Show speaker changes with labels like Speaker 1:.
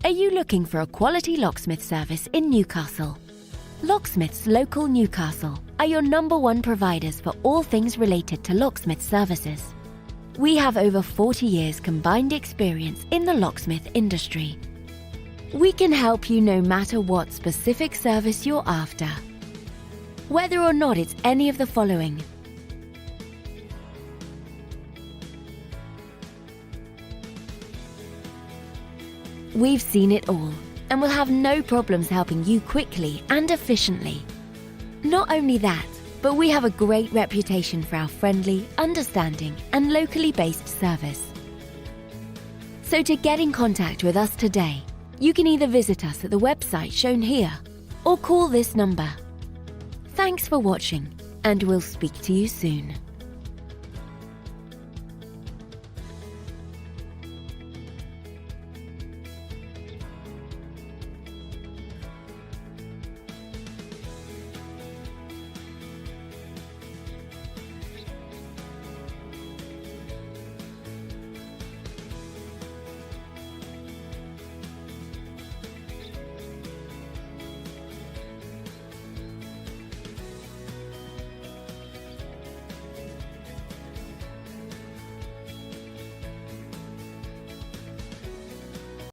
Speaker 1: Are you looking for a quality locksmith service in Newcastle? Locksmiths Local Newcastle are your #1 providers for all things related to locksmith services. We have over 40 years combined experience in the locksmith industry. We can help you no matter what specific service you're after. Whether or not it's any of the following: we've seen it all and will have no problems helping you quickly and efficiently. Not only that, but we have a great reputation for our friendly, understanding and locally based service. So to get in contact with us today, you can either visit us at the website shown here or call this number. Thanks for watching, and we'll speak to you soon.